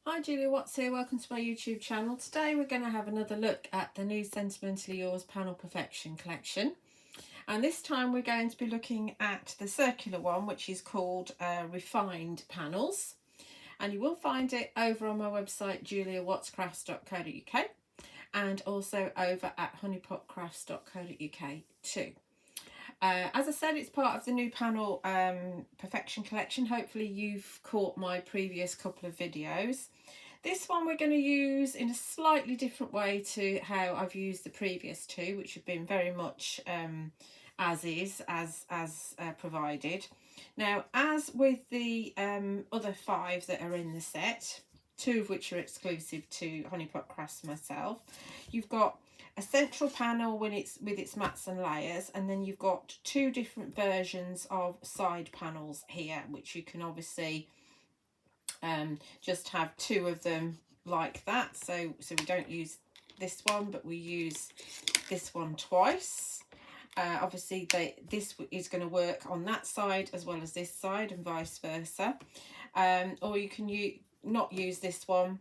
Hi Julia Watts here, welcome to my YouTube channel. Today we're going to have another look at the new Sentimentally Yours Panel Perfection collection. And this time we're going to be looking at the circular one, which is called Refined Panels. And you will find it over on my website, juliawattscrafts.co.uk, and also over at honeypotcrafts.co.uk too. As I said, it's part of the new panel perfection collection. Hopefully you've caught my previous couple of videos. This one we're going to use in a slightly different way to how I've used the previous two, which have been very much as is, as provided. Now, as with the other 5 that are in the set, 2 of which are exclusive to Honeypot Crafts myself, you've got a central panel with its mats and layers, and then you've got 2 different versions of side panels here, which you can obviously just have 2 of them like that. So we don't use this one, but we use this one twice. Obviously this is going to work on that side as well as this side, and vice versa. Or you can not use this one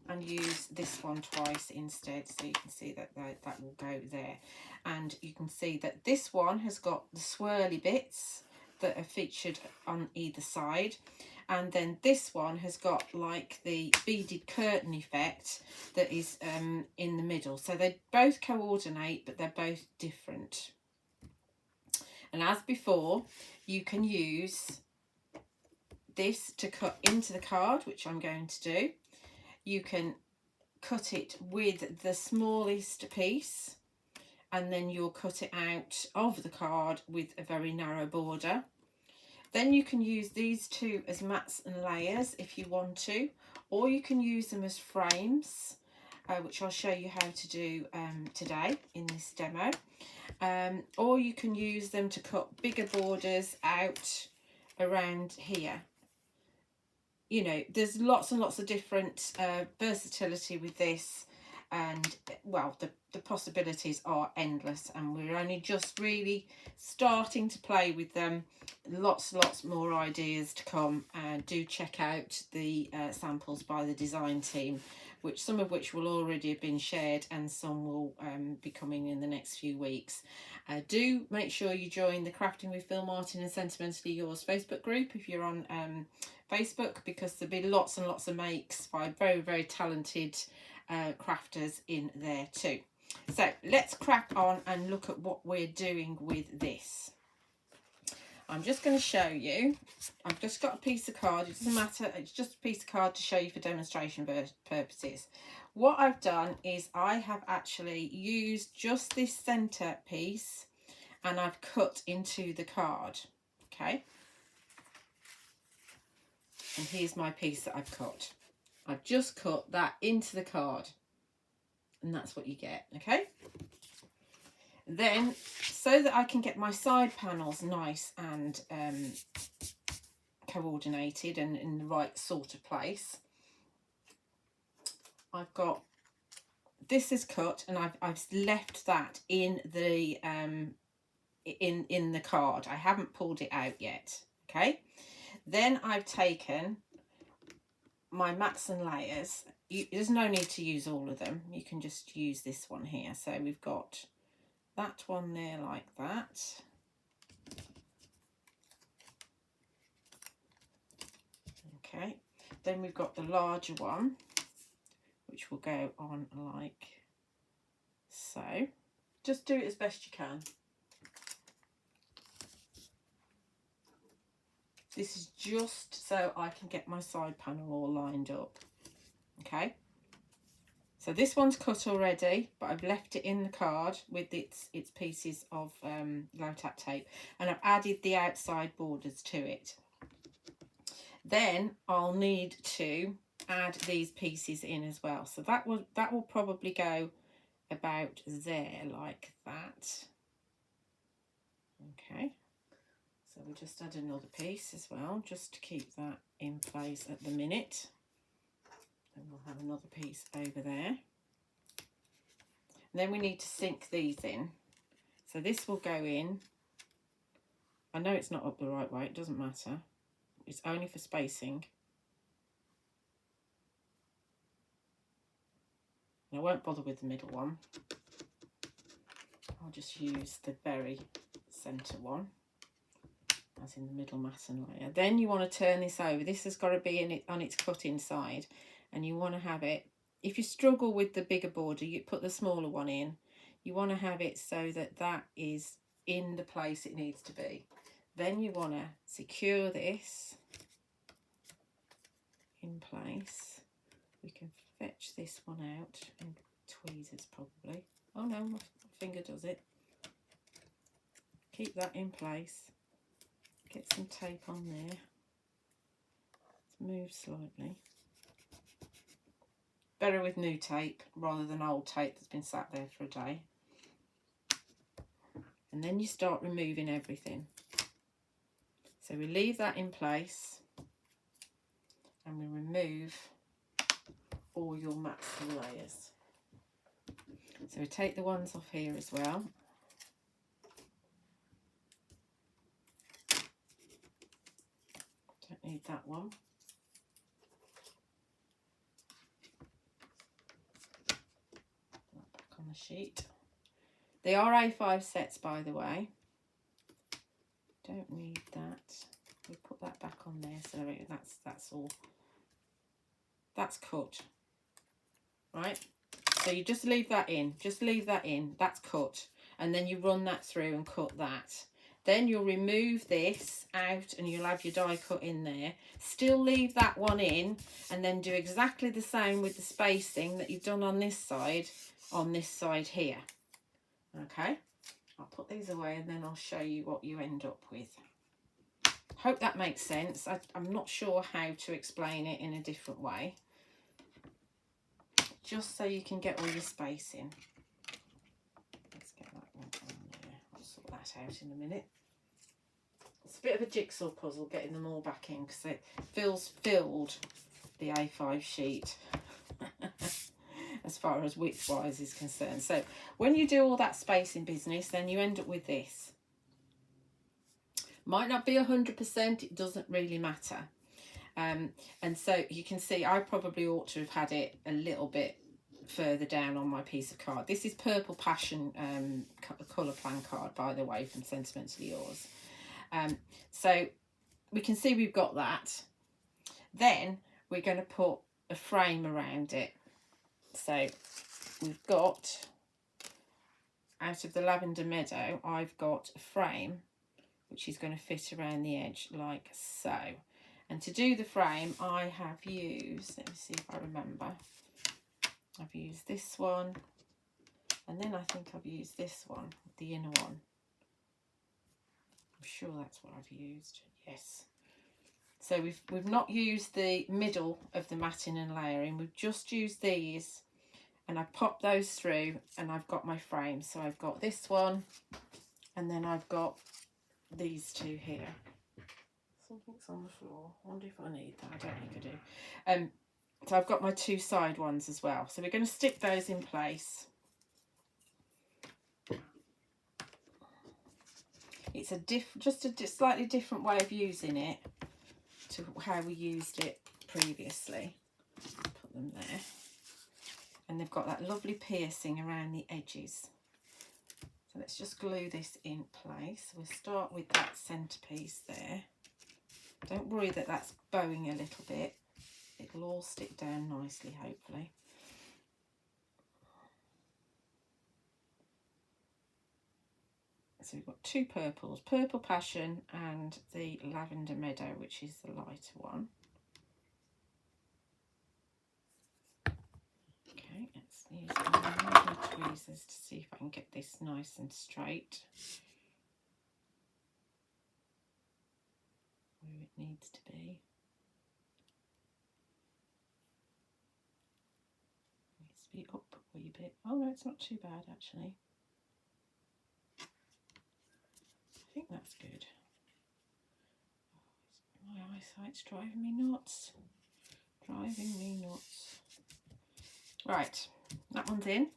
and use this one twice instead, so you can see that that will go there. And you can see that this one has got the swirly bits that are featured on either side, and then this one has got like the beaded curtain effect that is in the middle. So they both coordinate, but they're both different. And as before, you can use this to cut into the card, which I'm going to do. You can cut it with the smallest piece, and then you'll cut it out of the card with a very narrow border. Then you can use these 2 as mats and layers if you want to, or you can use them as frames, which I'll show you how to do today in this demo. Or you can use them to cut bigger borders out around here. You know, there's lots and lots of different versatility with this, and well, the possibilities are endless, and we're only just really starting to play with them. Lots more ideas to come. Do check out the samples by the design team, some of which will already have been shared, and some will be coming in the next few weeks. Do make sure you join the Crafting with Phil Martin and Sentimentally Yours Facebook group if you're on Facebook, because there'll be lots and lots of makes by very talented crafters in there too. So let's crack on and look at what we're doing with this. I'm just going to show you. I've just got a piece of card. It doesn't matter, it's just a piece of card to show you for demonstration purposes. What I've done is I have actually used just this centre piece, and I've cut into the card. Okay, and here's my piece that I've cut. I've just cut that into the card, and that's what you get. Okay, then so that I can get my side panels nice and coordinated and in the right sort of place, I've got this is cut, and I've left that in the in the card. I haven't pulled it out yet. Okay, then I've taken my mats and layers. There's no need to use all of them, you can just use this one here. So we've got that one there like that. Okay, then we've got the larger one, which will go on like so. Just do it as best you can. This is just so I can get my side panel all lined up. Okay, so this one's cut already, but I've left it in the card with its pieces of low tack tape, and I've added the outside borders to it. Then I'll need to add these pieces in as well. So that will probably go about there like that. Okay, so we'll just add another piece as well, just to keep that in place at the minute. Then we'll have another piece over there. And then we need to sink these in. So this will go in. I know it's not up the right way, it doesn't matter. It's only for spacing. And I won't bother with the middle one. I'll just use the very centre one, as in the middle matten layer. Then you want to turn this over. This has got to be in it on its cut inside, and you want to have it, if you struggle with the bigger border, you put the smaller one in. You want to have it so that that is in the place it needs to be. Then you want to secure this in place. We can fetch this one out in tweezers probably. Oh no, my finger does it. Keep that in place. Get some tape on there. Let's move slightly. Better with new tape rather than old tape that's been sat there for a day. And then you start removing everything. So we leave that in place and we remove all your mats and layers. So we take the ones off here as well. Don't need that one. Put that back on the sheet. They are A5 sets, by the way. Don't need that. We'll put that back on there. So that's all. That's cut. Right? So you just leave that in. Just leave that in. That's cut. And then you run that through and cut that. Then you'll remove this out and you'll have your die cut in there. Still leave that one in and then do exactly the same with the spacing that you've done on this side here. Okay, I'll put these away and then I'll show you what you end up with. Hope that makes sense. I'm not sure how to explain it in a different way. Just so you can get all your spacing. Let's get that one on there. I'll sort that out in a minute. It's a bit of a jigsaw puzzle getting them all back in because it filled the A5 sheet. As far as width wise is concerned. So when you do all that spacing business, then you end up with this. Might not be 100%, it doesn't really matter. And so you can see I probably ought to have had it a little bit further down on my piece of card. This is Purple Passion colour plan card, by the way, from Sentimentally Yours. So we can see we've got that. Then we're going to put a frame around it. So we've got, out of the Lavender Meadow, I've got a frame which is going to fit around the edge like so. And to do the frame I have used, let me see if I remember, I've used this one and then I think I've used this one, the inner one. I'm sure that's what I've used, yes. So we've not used the middle of the matting and layering, we've just used these and I've popped those through and I've got my frame. So I've got this one and then I've got these two here. Something's on the floor, I wonder if I need that, I don't think I do. So I've got my two side ones as well. So we're going to stick those in place. It's just a slightly different way of using it to how we used it previously. Put them there. And they've got that lovely piercing around the edges. So let's just glue this in place. We'll start with that centerpiece there. Don't worry that that's bowing a little bit. It'll all stick down nicely, hopefully. So we've got two purples, Purple Passion and the Lavender Meadow, which is the lighter one. Okay, let's use my tweezers to see if I can get this nice and straight where it needs to be. It needs to be up a wee bit. Oh no, it's not too bad actually. I think that's good. My eyesight's driving me nuts. Driving me nuts. Right, that one's in.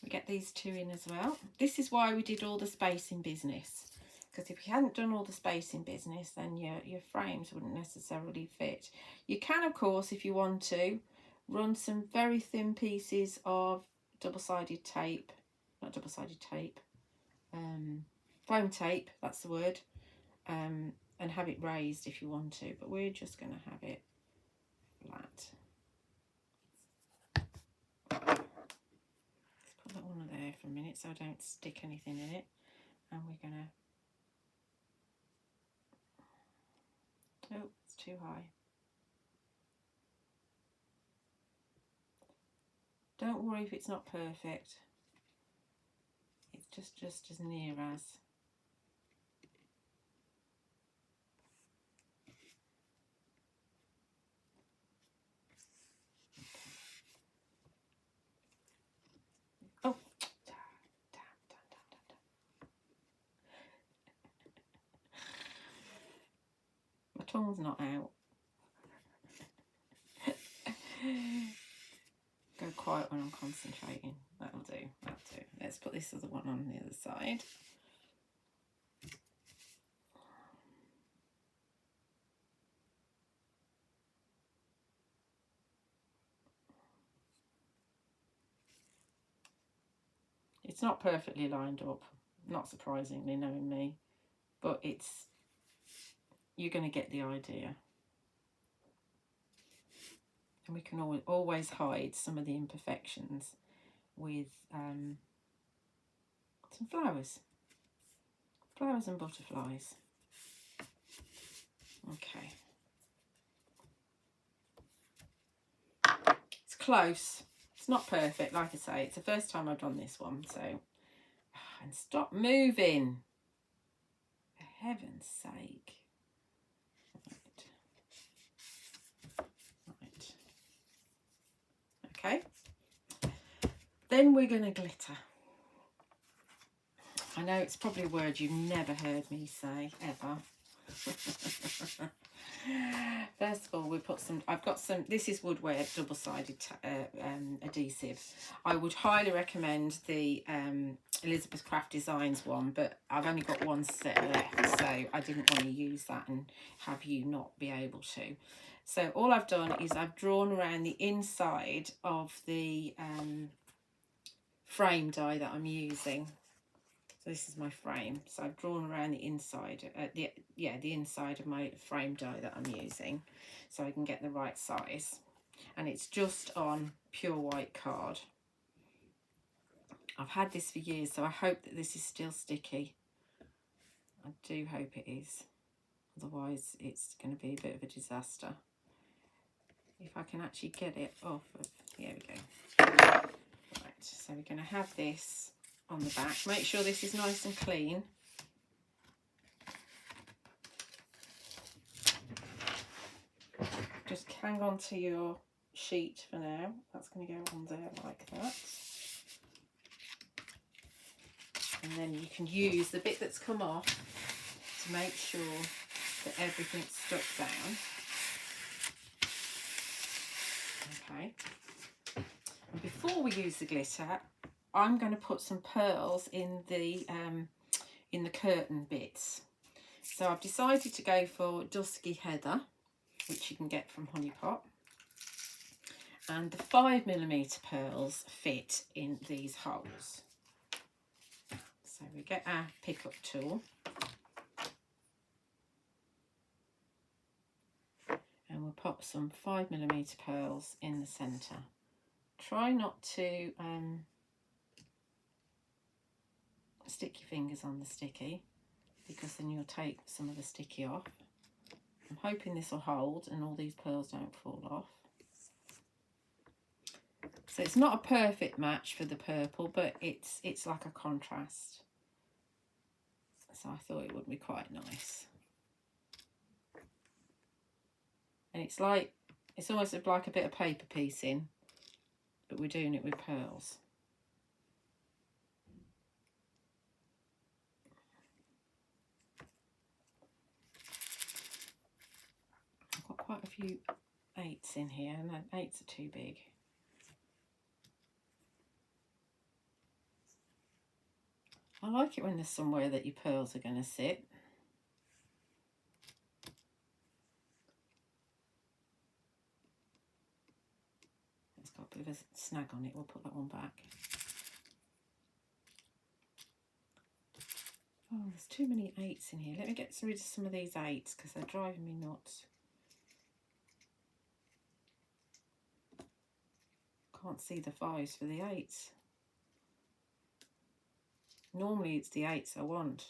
We get these two in as well. This is why we did all the spacing business. Because if you hadn't done all the spacing business, then your frames wouldn't necessarily fit. You can, of course, if you want to, run some very thin pieces of double-sided tape, not double-sided tape, foam tape, that's the word, and have it raised if you want to, but we're just going to have it flat. Let's put that one there for a minute so I don't stick anything in it, and we're going to, oh, it's too high. Don't worry if it's not perfect, it's just as near as. Oh, damn. My tongue's not out. Go quiet when I'm concentrating. That'll do, that'll do. Let's put this other one on the other side. It's not perfectly lined up, not surprisingly, knowing me, but it's, you're going to get the idea. And we can always hide some of the imperfections with some flowers and butterflies. Okay, it's close. It's not perfect, like I say. It's the first time I've done this one, so, and stop moving, for heaven's sake. Right. Okay, then we're going to glitter. I know it's probably a word you've never heard me say, ever. First of all, we put some, I've got some, this is woodwear double-sided adhesive. I would highly recommend the Elizabeth Craft Designs one, but I've only got one set left, so I didn't want to use that and have you not be able to. So all I've done is I've drawn around the inside of the frame die that I'm using. So this is my frame, so I've drawn around the inside, the inside of my frame die that I'm using, so I can get the right size. And it's just on pure white card. I've had this for years, so I hope that this is still sticky. I do hope it is, otherwise it's going to be a bit of a disaster. If I can actually get it off of, here we go. Right, so we're going to have this on the back. Make sure this is nice and clean. Just hang on to your sheet for now. That's going to go on there like that. And then you can use the bit that's come off to make sure that everything's stuck down. Okay. And before we use the glitter, I'm going to put some pearls in the curtain bits. So I've decided to go for Dusky Heather, which you can get from Honeypot, and the 5mm pearls fit in these holes. So we get our pickup tool and we'll pop some 5mm pearls in the centre. Try not to stick your fingers on the sticky, because then you'll take some of the sticky off. I'm hoping this will hold and all these pearls don't fall off. So it's not a perfect match for the purple, but it's like a contrast. So I thought it would be quite nice. And it's like, it's almost like a bit of paper piecing, but we're doing it with pearls. I've got quite a few 8s in here, and 8s are too big. I like it when there's somewhere that your pearls are going to sit. got a bit of a snag on it. We'll put that one back. Oh, there's too many 8s in here. Let me get rid of some of these 8s because they're driving me nuts. Can't see the 5s for the 8s. Normally it's the 8s I want.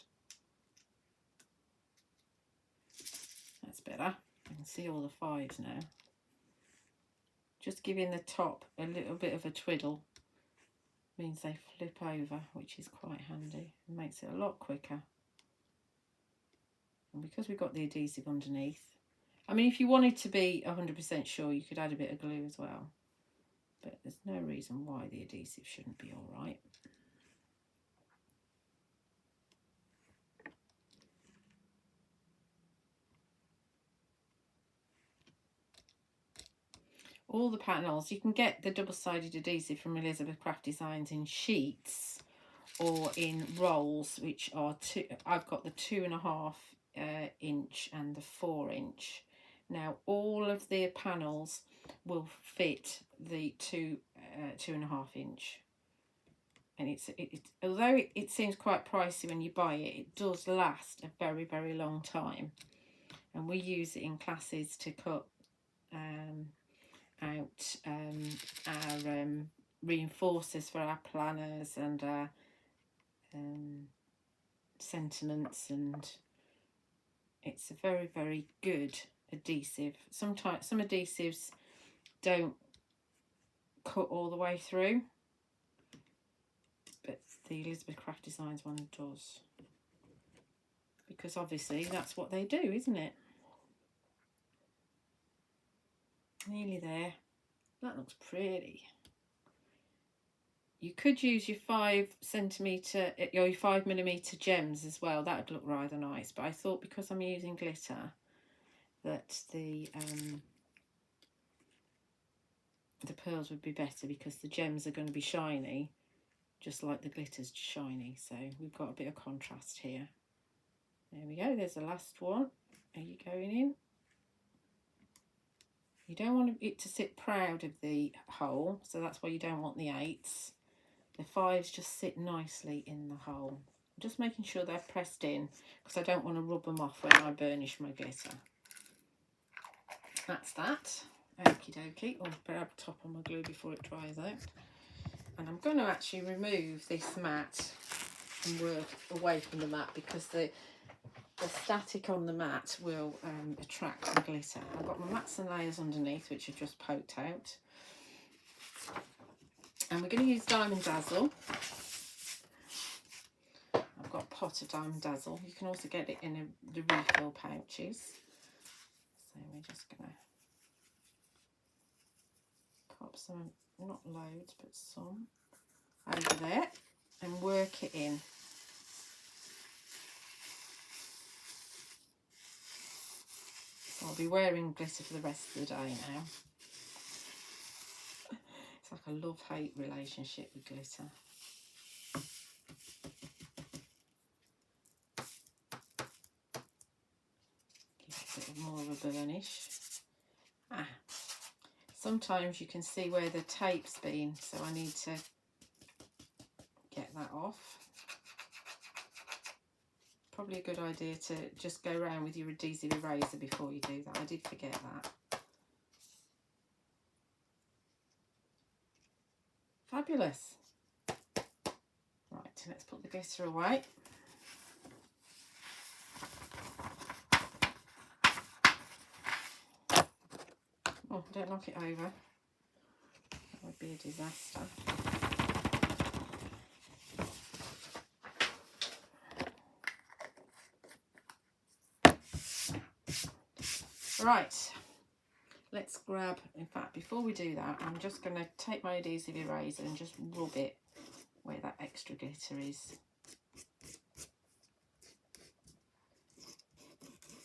That's better. I can see all the 5s now. Just giving the top a little bit of a twiddle means they flip over, which is quite handy. It makes it a lot quicker. And because we've got the adhesive underneath, I mean, if you wanted to be 100% sure, you could add a bit of glue as well. But there's no reason why the adhesive shouldn't be all right. All the panels, you can get the double-sided adhesive from Elizabeth Craft Designs in sheets or in rolls, which are I've got the 2.5 inch and the 4 inch. Now all of the panels will fit the 2.5 inch, and although it seems quite pricey when you buy it, it does last a very, very long time, and we use it in classes to cut out our reinforcers for our planners and our sentiments, and it's a very, very good adhesive. Sometimes some adhesives don't cut all the way through, but the Elizabeth Craft Designs one does, because obviously that's what they do, isn't it? Nearly there. That looks pretty. You could use your 5cm, your 5mm gems as well. That would look rather nice. But I thought because I'm using glitter, that the pearls would be better, because the gems are going to be shiny, just like the glitter's shiny. So we've got a bit of contrast here. There we go. There's the last one. Are you going in? You don't want it to sit proud of the hole, so that's why you don't want the 8s. The 5s just sit nicely in the hole. I'm just making sure they're pressed in, because I don't want to rub them off when I burnish my glitter. That's that. Okie dokie. I'll grab the top on my glue before it dries out. And I'm going to actually remove this mat and work away from the mat, because the static on the mat will attract the glitter. I've got my mats and layers underneath, which are just poked out. And we're going to use Diamond Dazzle. I've got a pot of Diamond Dazzle. You can also get it in the refill pouches. So we're just going to pop some, not loads, but some over there and work it in. I'll be wearing glitter for the rest of the day now. It's like a love-hate relationship with glitter. Give it a bit more of a burnish. Sometimes you can see where the tape's been, so I need to get that off. Probably a good idea to just go around with your adhesive eraser before you do that. I did forget that. Fabulous. Right, let's put the glitter away. Oh, don't knock it over. That would be a disaster. Right, let's grab, in fact, before we do that, I'm just going to take my adhesive eraser and just rub it where that extra glitter is.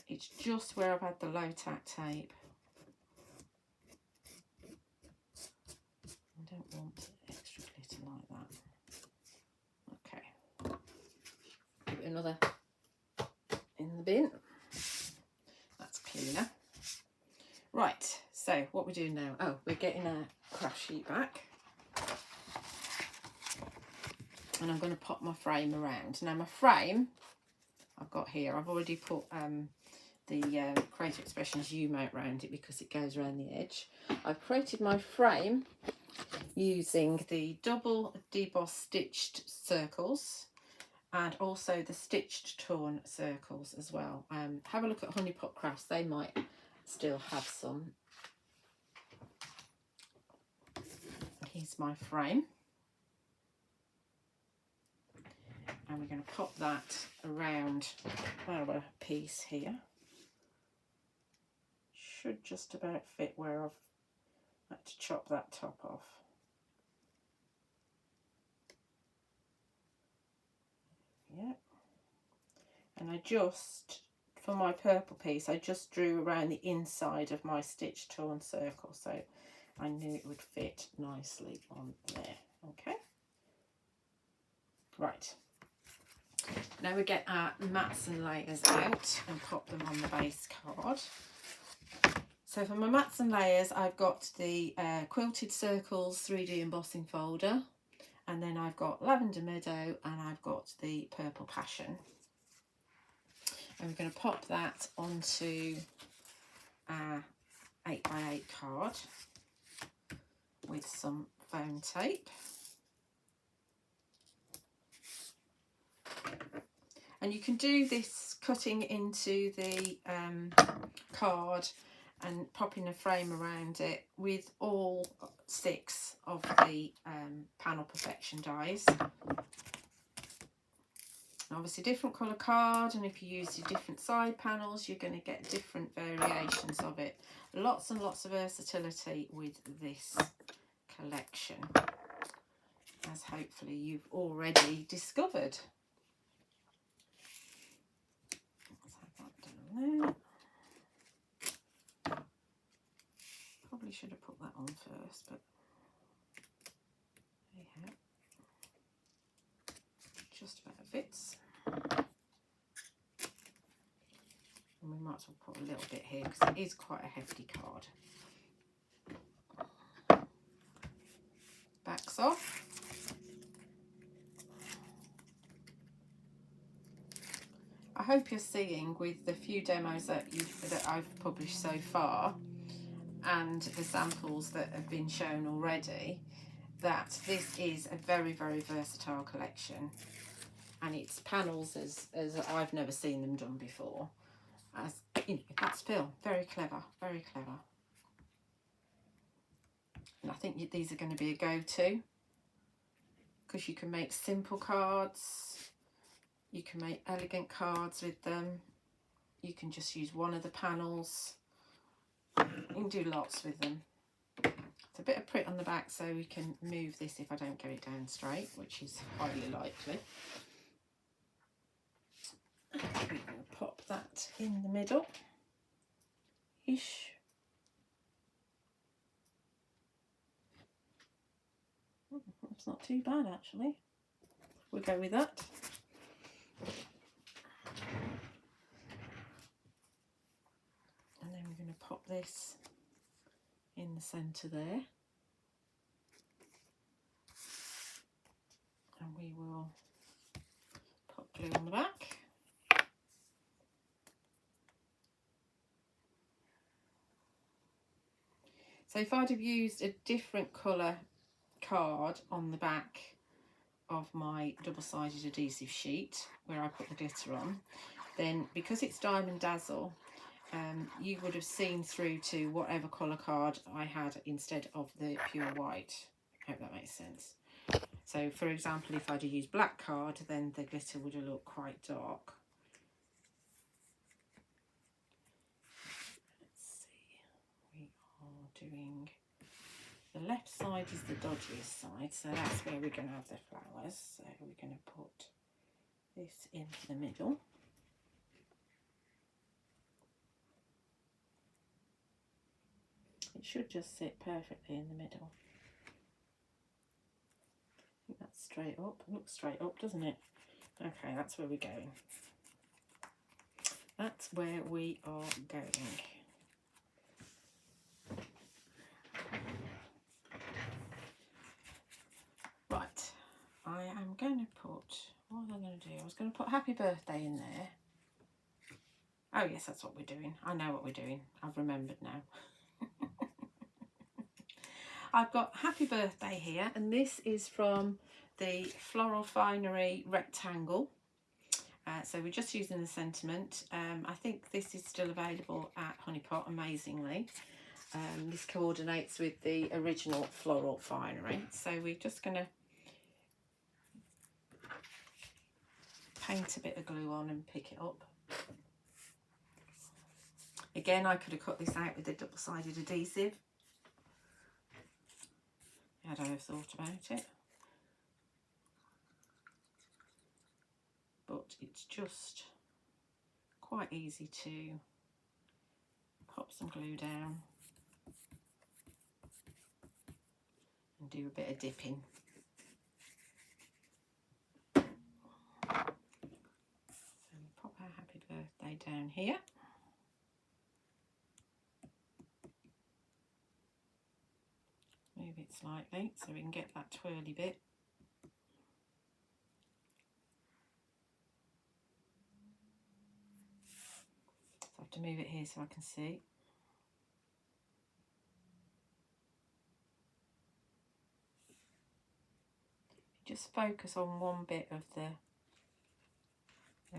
It's just where I've had the low tack tape. I don't want extra glitter like that. Okay, give it another in the bin. That's cleaner. Right, So what we're doing now, oh, we're getting our craft sheet back. And I'm going to pop my frame around. Now my frame I've got here, I've already put the Creative Expressions U-mount around it because it goes around the edge. I've created my frame using the double debossed stitched circles and also the stitched torn circles as well. Have a look at Honey Pot Crafts, they might still have some. Here's my frame. And we're going to pop that around our piece here. Should just about fit where I've had to chop that top off. Yep. And I just, for my purple piece, I just drew around the inside of my stitched torn circle, so I knew it would fit nicely on there. Okay. Right. Now we get our mats and layers out and pop them on the base card. So for my mats and layers, I've got the Quilted Circles 3D embossing folder, and then I've got Lavender, Meadow, and I've got the Purple Passion. And we're going to pop that onto our 8x8 card with some foam tape. And you can do this cutting into the card and popping a frame around it with all 6 of the Panel Perfection dies. Obviously different colour card, and if you use your different side panels you're going to get different variations of it. Lots and lots of versatility with this collection, as hopefully you've already discovered. There. Probably should have put that on first, but anyhow, just about fits. And we might as well put a little bit here because it is quite a hefty card. Backs off. I hope you're seeing with the few demos that I've published so far and the samples that have been shown already that this is a very, very versatile collection, and it's panels as I've never seen them done before. As you know, that's Phil, very clever, very clever. And I think these are going to be a go-to because you can make simple cards. You can make elegant cards with them. You can just use one of the panels. You can do lots with them. It's a bit of print on the back, so we can move this if I don't get it down straight, which is highly likely. We will pop that in the middle-ish. That's not too bad, actually. We'll go with that. And then we're going to pop this in the centre there. And we will put glue on the back. So if I'd have used a different colour card on the back of my double-sided adhesive sheet where I put the glitter on, then because it's Diamond Dazzle, you would have seen through to whatever colour card I had instead of the pure white. I hope that makes sense. So for example, if I'd have used black card, then the glitter would have looked quite dark. Let's see, we are doing, the left side is the dodgiest side, so that's where we're going to have the flowers. So we're going to put this in the middle. It should just sit perfectly in the middle. I think that's straight up. It looks straight up, doesn't it? Okay, that's where we're going. That's where we are going. going to put, what was I going to do? I was going to put happy birthday in there. Oh yes, that's what we're doing. I know what we're doing. I've remembered now. I've got happy birthday here, and this is from the Floral Finery rectangle. So we're just using the sentiment. I think this is still available at Honeypot, amazingly. This coordinates with the original Floral Finery. So we're just going to paint a bit of glue on and pick it up. Again, I could have cut this out with a double-sided adhesive. Had I have thought about it. But it's just quite easy to pop some glue down and do a bit of dipping. So we pop our happy birthday down here. Move it slightly so we can get that twirly bit. I have to move it here so I can see. Just focus on one bit of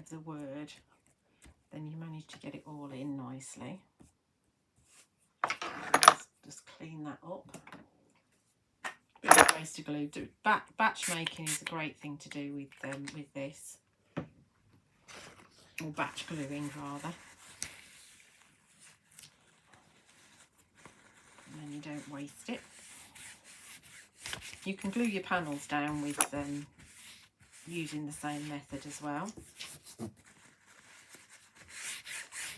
the word, then you manage to get it all in nicely. Just clean that up. Bit of waste of glue. Batch making is a great thing to do with this, or batch gluing rather. And then you don't waste it. You can glue your panels down with using the same method as well.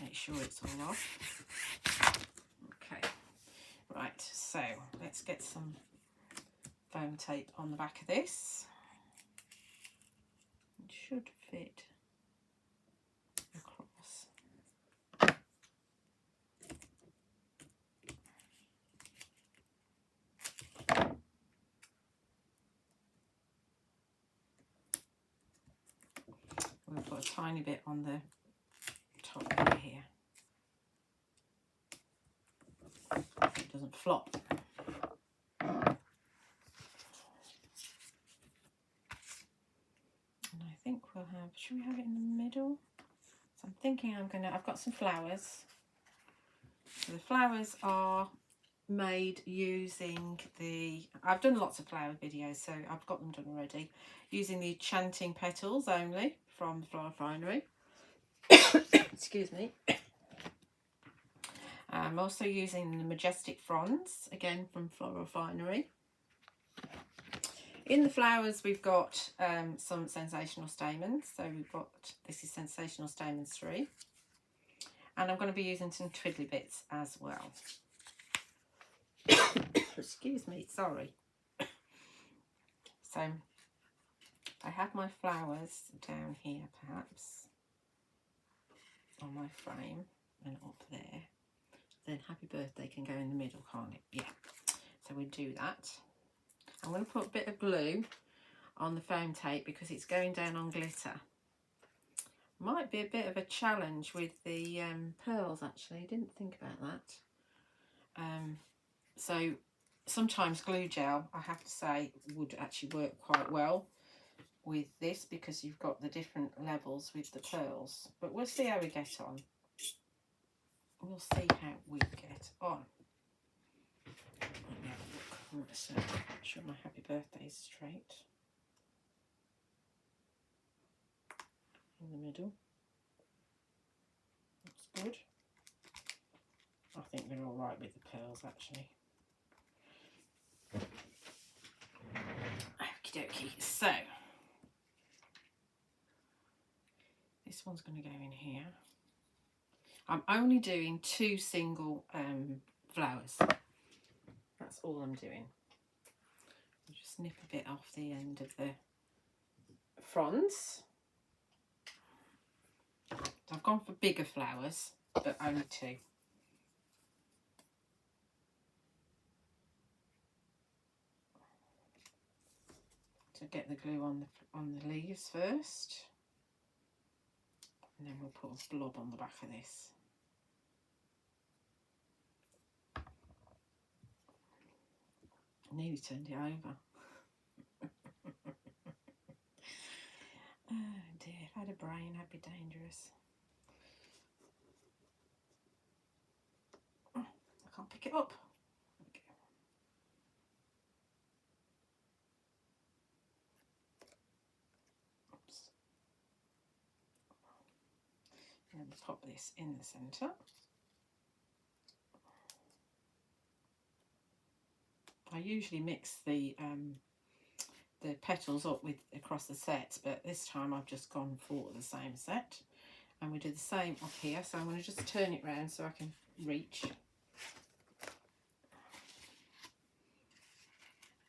Make sure it's all off. Okay, right, so let's get some foam tape on the back of this. It should fit across. We'll put a tiny bit on the top here. It doesn't flop. I think we'll have, should we have it in the middle? So I'm thinking I've got some flowers. So the flowers are made using I've done lots of flower videos, so I've got them done already, using the Enchanting Petals only from the Floral Finery. Excuse me. I'm also using the Majestic Fronds, again from Floral Finery. In the flowers we've got some Sensational Stamens, so this is Sensational Stamens 3, and I'm going to be using some Twiddly bits as well. Excuse me, sorry. So I have my flowers down here perhaps on my frame and up there. Then happy birthday can go in the middle, can't it? Yeah. So we do that. I'm going to put a bit of glue on the foam tape because it's going down on glitter. Might be a bit of a challenge with the pearls actually. Didn't think about that. So sometimes glue gel, I have to say, would actually work quite well with this because you've got the different levels with the pearls. But we'll see how we get on. We'll see how we get on. Let me have a look. I want to make sure my happy birthday is straight. In the middle. That's good. I think we're all right with the pearls actually. Okie dokie. So this one's going to go in here. I'm only doing 2 single flowers. That's all I'm doing. I'll just nip a bit off the end of the fronds. So I've gone for bigger flowers, but only 2. So get the glue on the leaves first, and then we'll put a blob on the back of this. I nearly turned it over. Oh dear, if I had a brain, I'd be dangerous. I can't pick it up. Okay. Oops. And then pop this in the centre. I usually mix the petals up with across the sets, but this time I've just gone for the same set, and we do the same up here. So I'm going to just turn it round so I can reach,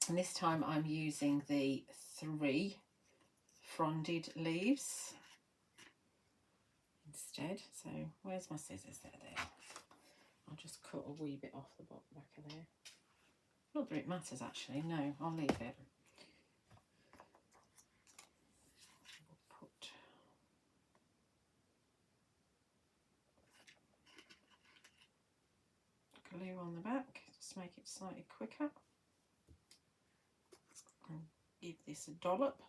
and this time I'm using the 3 fronded leaves instead. So where's my scissors? There. I'll just cut a wee bit off the back of there. Not that it matters actually, no, I'll leave it. Glue on the back, just make it slightly quicker, and give this a dollop.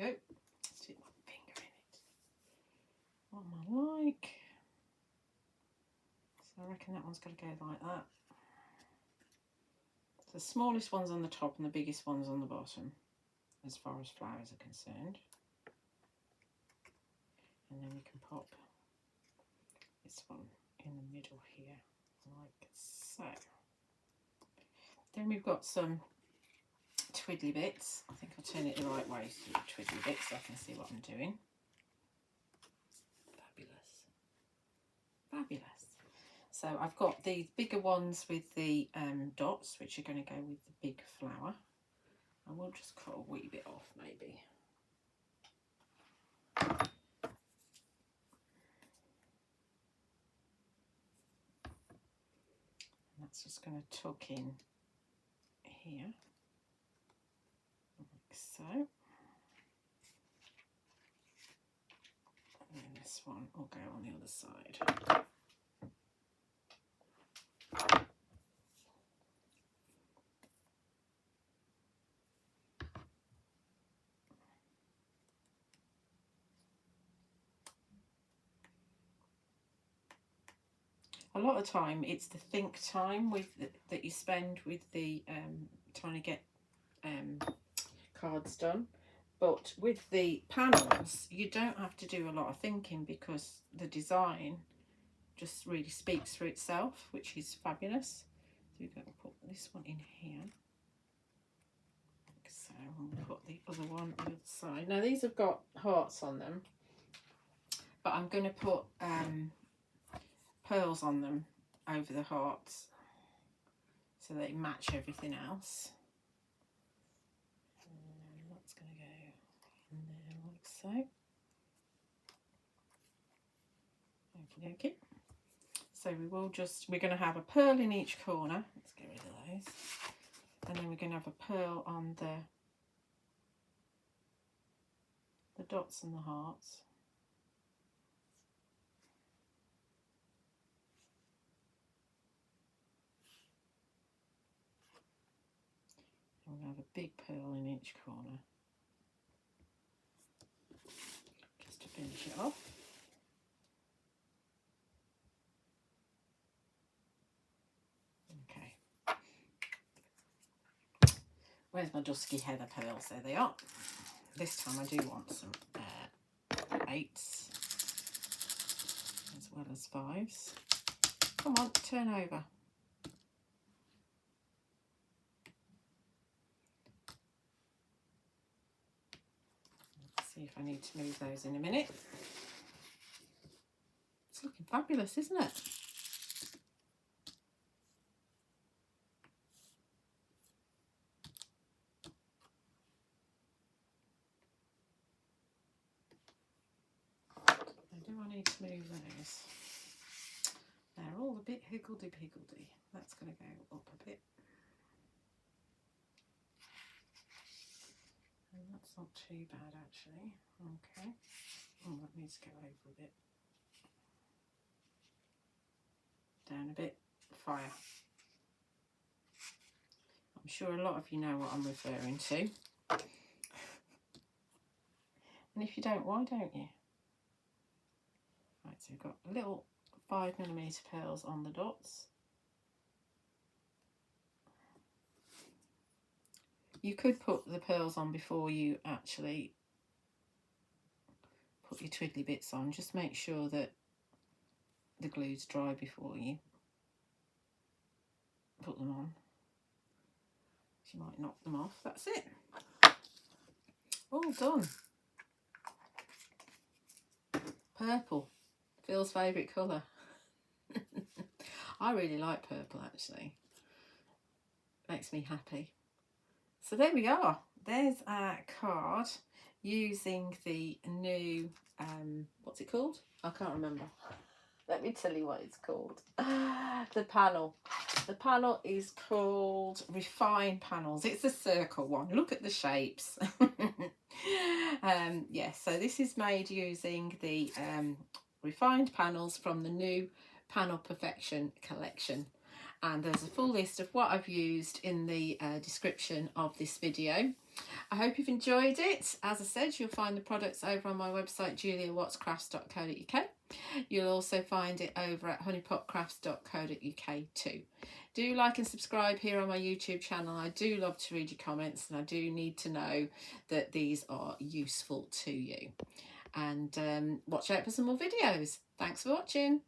Oh, stick my finger in it. What am I like? So I reckon that one's got to go like that. The smallest one's on the top and the biggest one's on the bottom, as far as flowers are concerned. And then we can pop this one in the middle here, like so. Then we've got some twiddly bits. I think I'll turn it the right way to do twiddly bits so I can see what I'm doing. Fabulous. Fabulous. So I've got these bigger ones with the dots, which are going to go with the big flower. I will just cut a wee bit off maybe. That's just going to tuck in here, like so. And then this one will go on the other side. A lot of time it's the think time that you spend with the trying to get cards done, but with the panels you don't have to do a lot of thinking because the design just really speaks for itself, which is fabulous. So we're going to put this one in here, like so. We'll put the other one on the other side. Now these have got hearts on them, but I'm going to put pearls on them over the hearts so they match everything else. And that's going to go in there like so. Okie dokie. So we're going to have a pearl in each corner. Let's get rid of those. And then we're going to have a pearl on the dots and the hearts. And we'll have a big pearl in each corner, just to finish it off. Okay. Where's my Dusky Heather pearls? There they are. This time I do want some 8s as well as 5s. Come on, turn over. See if I need to move those in a minute. It's looking fabulous, isn't it? Do I need to move those? They're all a bit higgledy-piggledy. That's going to go up a bit. That's not too bad actually. Okay. Oh, that needs to go over a bit. Down a bit. Fire. I'm sure a lot of you know what I'm referring to. And if you don't, why don't you? Right, so we've got little 5mm pearls on the dots. You could put the pearls on before you actually put your twiddly bits on. Just make sure that the glue's dry before you put them on. You might knock them off. That's it. All done. Purple. Phil's favourite colour. I really like purple actually. Makes me happy. So there we are. There's our card using the new, what's it called? I can't remember. Let me tell you what it's called. The panel. The panel is called Refined Panels. It's a circle one. Look at the shapes. Yes, so this is made using the Refined Panels from the new Panel Perfection collection. And there's a full list of what I've used in the description of this video. I hope you've enjoyed it. As I said, you'll find the products over on my website, juliawattscrafts.co.uk. You'll also find it over at honeypotcrafts.co.uk too. Do like and subscribe here on my YouTube channel. I do love to read your comments and I do need to know that these are useful to you. And watch out for some more videos. Thanks for watching.